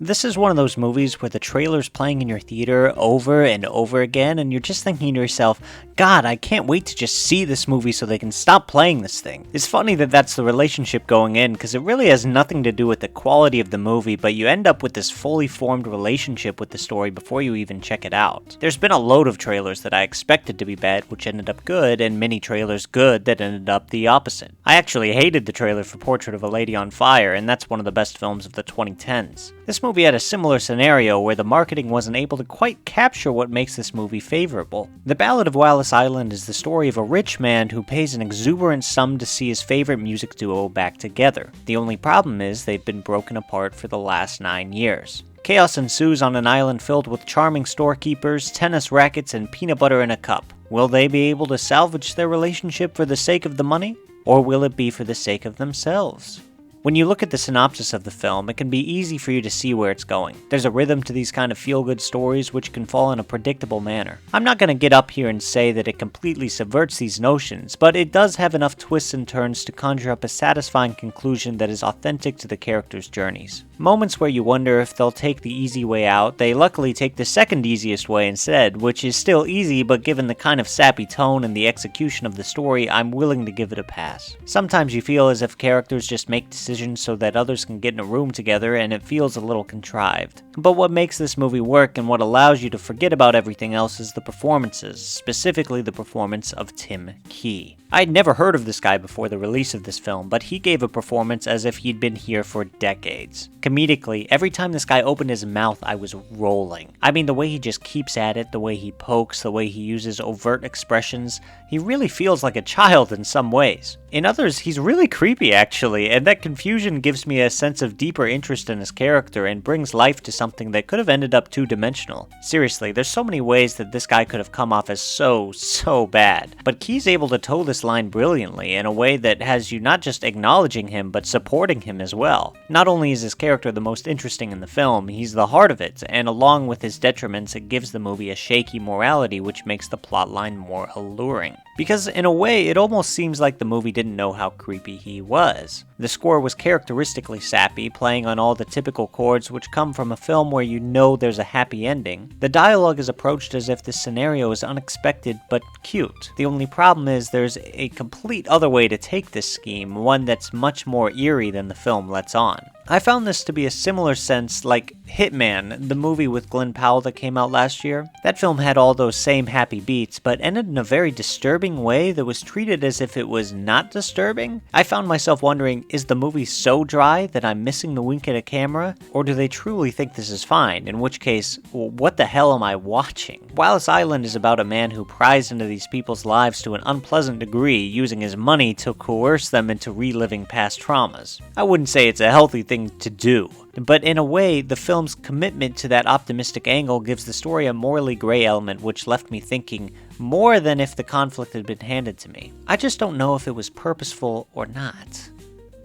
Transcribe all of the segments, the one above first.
This is one of those movies where the trailer's playing in your theater over and over again, and you're just thinking to yourself, God, I can't wait to just see this movie so they can stop playing this thing. It's funny that that's the relationship going in, because it really has nothing to do with the quality of the movie, but you end up with this fully formed relationship with the story before you even check it out. There's been a load of trailers that I expected to be bad, which ended up good, and many trailers good that ended up the opposite. I actually hated the trailer for Portrait of a Lady on Fire, and that's one of the best films of the 2010s. This movie had a similar scenario where the marketing wasn't able to quite capture what makes this movie favorable. The Ballad of Wallis Island is the story of a rich man who pays an exuberant sum to see his favorite music duo back together. The only problem is they've been broken apart for the last 9 years. Chaos ensues on an island filled with charming storekeepers, tennis rackets, and peanut butter in a cup. Will they be able to salvage their relationship for the sake of the money? Or will it be for the sake of themselves? When you look at the synopsis of the film, it can be easy for you to see where it's going. There's a rhythm to these kind of feel-good stories which can fall in a predictable manner. I'm not going to get up here and say that it completely subverts these notions, but it does have enough twists and turns to conjure up a satisfying conclusion that is authentic to the characters' journeys. Moments where you wonder if they'll take the easy way out, they luckily take the second easiest way instead, which is still easy, but given the kind of sappy tone and the execution of the story, I'm willing to give it a pass. Sometimes you feel as if characters just make decisions so that others can get in a room together, and it feels a little contrived. But what makes this movie work and what allows you to forget about everything else is the performances, specifically the performance of Tim Key. I'd never heard of this guy before the release of this film, but he gave a performance as if he'd been here for decades. Comedically, every time this guy opened his mouth, I was rolling. I mean, the way he just keeps at it, the way he pokes, the way he uses overt expressions, he really feels like a child in some ways. In others, he's really creepy actually, and that confusion gives me a sense of deeper interest in his character and brings life to something that could have ended up two-dimensional. Seriously, there's so many ways that this guy could have come off as so bad, but Key's able to toe this line brilliantly in a way that has you not just acknowledging him, but supporting him as well. Not only is his character the most interesting in the film, he's the heart of it, and along with his detriments, it gives the movie a shaky morality which makes the plotline more alluring. Because in a way, it almost seems like the movie didn't know how creepy he was. The score was characteristically sappy, playing on all the typical chords which come from a film where you know there's a happy ending. The dialogue is approached as if this scenario is unexpected but cute. The only problem is there's a complete other way to take this scheme, one that's much more eerie than the film lets on. I found this to be a similar sense like Hitman, the movie with Glenn Powell that came out last year. That film had all those same happy beats, but ended in a very disturbing way that was treated as if it was not disturbing. I found myself wondering, is the movie so dry that I'm missing the wink at a camera? Or do they truly think this is fine? In which case, what the hell am I watching? Wallis Island is about a man who pries into these people's lives to an unpleasant degree, using his money to coerce them into reliving past traumas. I wouldn't say it's a healthy thing to do, but in a way, the film's commitment to that optimistic angle gives the story a morally gray element which left me thinking more than if the conflict had been handed to me. I just don't know if it was purposeful or not.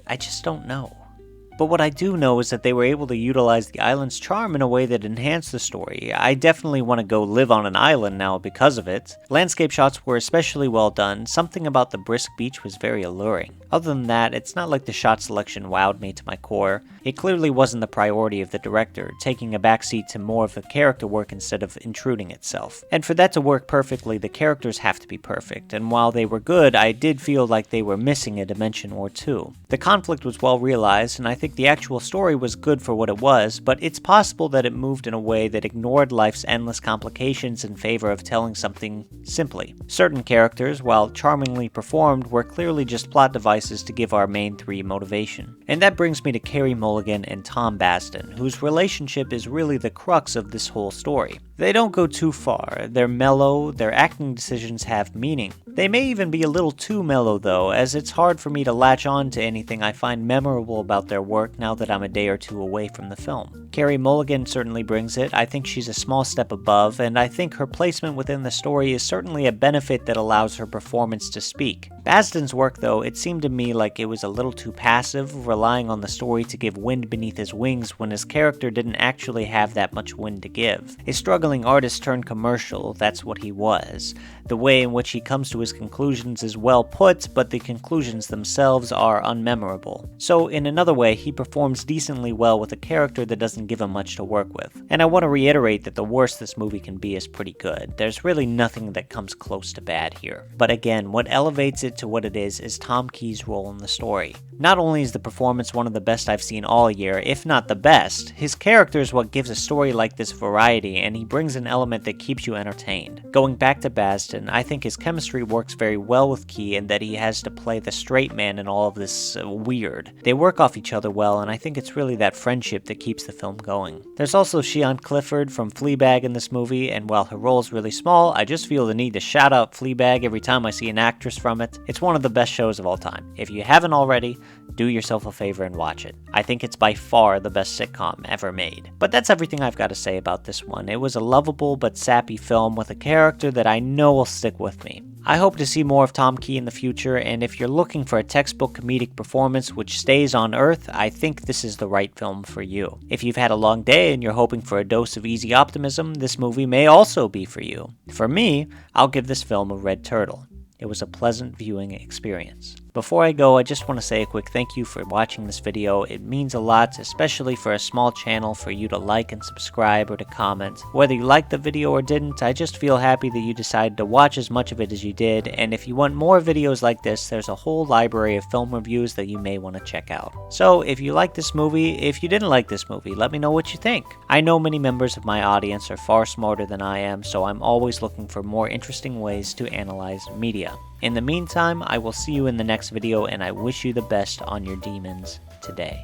I just don't know. But what I do know is that they were able to utilize the island's charm in a way that enhanced the story. I definitely want to go live on an island now because of it. Landscape shots were especially well done. Something about the brisk beach was very alluring. Other than that, it's not like the shot selection wowed me to my core. It clearly wasn't the priority of the director, taking a backseat to more of the character work instead of intruding itself. And for that to work perfectly, the characters have to be perfect, and while they were good, I did feel like they were missing a dimension or two. The conflict was well realized, and I think the actual story was good for what it was, but it's possible that it moved in a way that ignored life's endless complications in favor of telling something simply. Certain characters, while charmingly performed, were clearly just plot devices to give our main three motivation. And that brings me to Carey Mulligan and Tom Basden, whose relationship is really the crux of this whole story. They don't go too far, they're mellow, their acting decisions have meaning. They may even be a little too mellow though, as it's hard for me to latch on to anything I find memorable about their work now that I'm a day or two away from the film. Carey Mulligan certainly brings it. I think she's a small step above, and I think her placement within the story is certainly a benefit that allows her performance to speak. Basden's work though, it seemed to me like it was a little too passive, relying on the story to give wind beneath his wings when his character didn't actually have that much wind to give. It struggled struggling artist turned commercial, that's what he was. The way in which he comes to his conclusions is well put, but the conclusions themselves are unmemorable. So in another way, he performs decently well with a character that doesn't give him much to work with. And I want to reiterate that the worst this movie can be is pretty good. There's really nothing that comes close to bad here. But again, what elevates it to what it is Tom Key's role in the story. Not only is the performance one of the best I've seen all year, if not the best, his character is what gives a story like this variety, and he brings an element that keeps you entertained. Going back to Baston, I think his chemistry works very well with Key in that he has to play the straight man in all of this weird. They work off each other well, and I think it's really that friendship that keeps the film going. There's also Sian Clifford from Fleabag in this movie, and while her role is really small, I just feel the need to shout out Fleabag every time I see an actress from it. It's one of the best shows of all time. If you haven't already, do yourself a favor and watch it. I think it's by far the best sitcom ever made. But that's everything I've got to say about this one. It was a lovable but sappy film with a character that I know will stick with me. I hope to see more of Tom Key in the future, and if you're looking for a textbook comedic performance which stays on Earth, I think this is the right film for you. If you've had a long day and you're hoping for a dose of easy optimism, this movie may also be for you. For me, I'll give this film a red turtle. It was a pleasant viewing experience. Before I go, I just want to say a quick thank you for watching this video. It means a lot, especially for a small channel, for you to like and subscribe or to comment. Whether you liked the video or didn't, I just feel happy that you decided to watch as much of it as you did, and if you want more videos like this, there's a whole library of film reviews that you may want to check out. So if you like this movie, if you didn't like this movie, let me know what you think. I know many members of my audience are far smarter than I am, so I'm always looking for more interesting ways to analyze media. In the meantime, I will see you in the next video, and I wish you the best on your demons today.